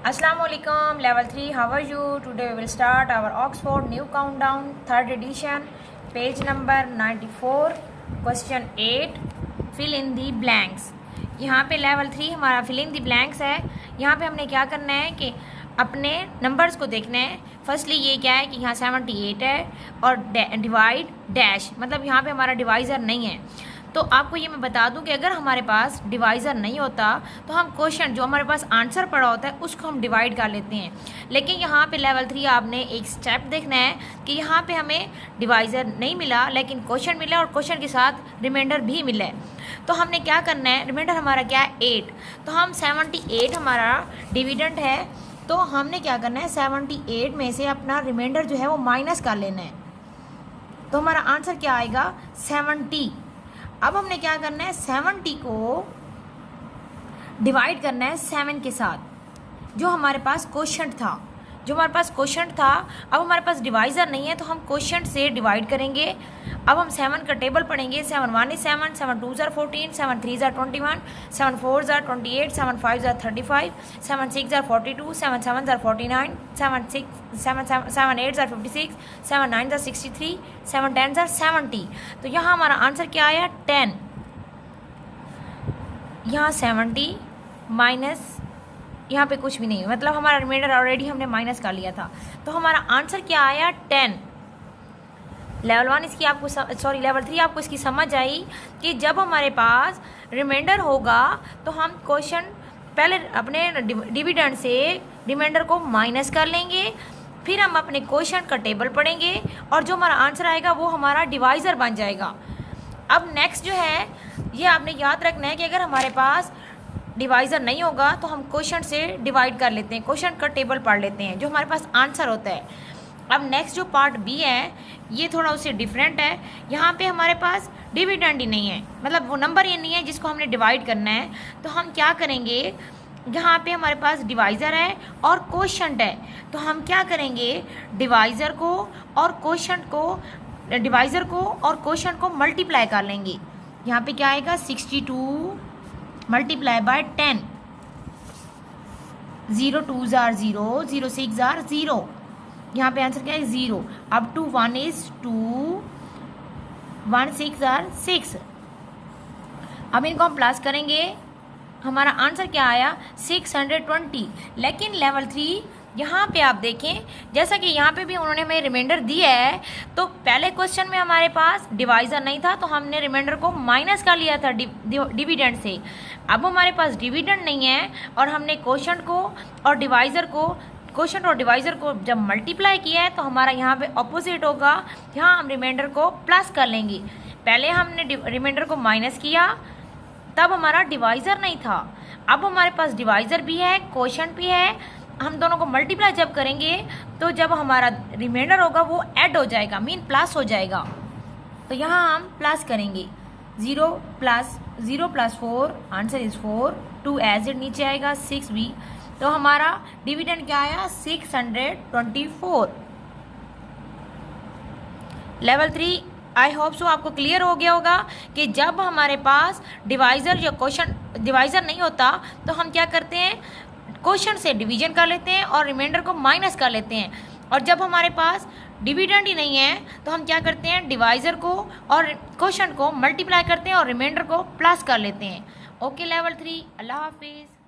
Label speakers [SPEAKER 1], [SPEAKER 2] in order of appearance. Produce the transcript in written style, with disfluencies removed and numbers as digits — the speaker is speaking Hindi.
[SPEAKER 1] Assalamu alaikum, level 3, how are you? Today we will start our Oxford New Countdown, 3rd edition, page number 94, question 8, fill in the blanks। यहाँ पे level 3 हमारा fill in the blanks है। यहाँ पे हमने क्या करना है कि अपने नंबर्स को देखना है। फर्स्टली ये क्या है कि यहाँ 78 है और डिवाइड डैश, मतलब यहाँ पे हमारा डिवाइज़र नहीं है। तो आपको ये मैं बता दूं कि अगर हमारे पास डिवाइज़र नहीं होता तो हम क्वेश्चन जो हमारे पास आंसर पड़ा होता है उसको हम डिवाइड कर लेते हैं। लेकिन यहाँ पे लेवल 3 आपने एक स्टेप देखना है कि यहाँ पे हमें डिवाइज़र नहीं मिला लेकिन क्वेश्चन मिला और क्वेश्चन के साथ रिमाइंडर भी मिला है। तो हमने क्या करना है, रिमाइंडर हमारा क्या है 8, तो हम 78 हमारा डिविडेंड है, तो हमने क्या करना है 78 में से अपना रिमाइंडर जो है वो माइनस कर लेना है। तो हमारा आंसर क्या आएगा 70। अब हमने क्या करना है 70 को डिवाइड करना है 7 के साथ जो हमारे पास क्वोशंट था। अब हमारे पास डिवाइज़र नहीं है तो हम क्वोशंट से डिवाइड करेंगे। अब हम 7 का टेबल पढ़ेंगे। 7 1 is 7, 7 2 are 14, 7 3 are 21, 7 4 are 28, 7 5 are 35, 7 6 are 42, 7 7 are 49, 7 8 are 56, 7 9 are 63, 7 10 are 70। तो यहाँ हमारा आंसर क्या आया 10। यहाँ 70 माइनस यहाँ पे कुछ भी नहीं, मतलब हमारा रिमाइंडर ऑलरेडी हमने माइनस कर लिया था। तो हमारा आंसर क्या आया 10। लेवल 1 इसकी आपको लेवल 3 आपको इसकी समझ आई कि जब हमारे पास रिमाइंडर होगा तो हम क्वेश्चन पहले अपने डिविडेंड से रिमाइंडर को माइनस कर लेंगे, फिर हम अपने क्वेश्चन का टेबल पढ़ेंगे और जो हमारा आंसर आएगा वो हमारा डिवाइज़र बन जाएगा। अब नेक्स्ट जो है ये आपने याद रखना है कि अगर हमारे पास डिवाइज़र नहीं होगा तो हम क्वेश्चन से डिवाइड कर लेते हैं, क्वेश्चन का टेबल पढ़ लेते हैं जो हमारे पास आंसर होता है। अब नेक्स्ट जो पार्ट बी है ये थोड़ा उससे डिफरेंट है। यहाँ पे हमारे पास डिविडेंड ही नहीं है, मतलब वो नंबर ये नहीं है जिसको हमने डिवाइड करना है। तो हम क्या करेंगे, यहाँ पे हमारे पास डिवाइज़र है और क्वोशंट है, तो हम क्या करेंगे डिवाइज़र को और क्वोशंट को मल्टीप्लाई कर लेंगे। यहाँ पे क्या आएगा 62 मल्टीप्लाई बाय 10, 0 2 are 0, 0 6 are 0। यहाँ पे आंसर क्या है 0। अब 2 1 is 2, 1 6 are 6। अब इनको हम प्लस करेंगे, हमारा आंसर क्या आया 620। लेकिन लेवल 3 यहाँ पे आप देखें जैसा कि यहाँ पे भी उन्होंने हमें रिमाइंडर दिया है, तो पहले क्वेश्चन में हमारे पास डिवाइज़र नहीं था तो हमने रिमाइंडर को माइनस कर लिया था डिविडेंड से। अब हमारे पास डिविडेंड नहीं है और हमने क्वोशंट और डिवाइज़र को जब मल्टीप्लाई किया है तो हमारा यहाँ पे ऑपोजिट होगा, यहाँ हम रिमाइंडर को प्लस कर लेंगे। पहले हमने रिमाइंडर को माइनस किया तब हमारा डिवाइज़र नहीं था, अब हमारे पास डिवाइज़र भी है क्वोशंट भी है। हम दोनों को मल्टीप्लाई जब करेंगे तो जब हमारा रिमाइंडर होगा वो ऐड हो जाएगा, मीन प्लस हो जाएगा। तो यहाँ हम प्लस करेंगे 0 plus 4, answer is 4, 2 as it नीचे आएगा 6 भी। तो हमारा डिविडेंड क्या आया 624। लेवल 3 आई होप सो आपको क्लियर हो गया होगा कि जब हमारे पास डिवाइज़र या डिवाइज़र नहीं होता तो हम क्या करते हैं क्वोशंट से डिवीजन कर लेते हैं और रिमाइंडर को माइनस कर लेते हैं, और जब हमारे पास डिविडेंड ही नहीं है तो हम क्या करते हैं डिवाइज़र को और क्वोशंट को मल्टीप्लाई करते हैं और रिमाइंडर को प्लस कर लेते हैं। ओके लेवल 3, अल्लाह हाफिज़।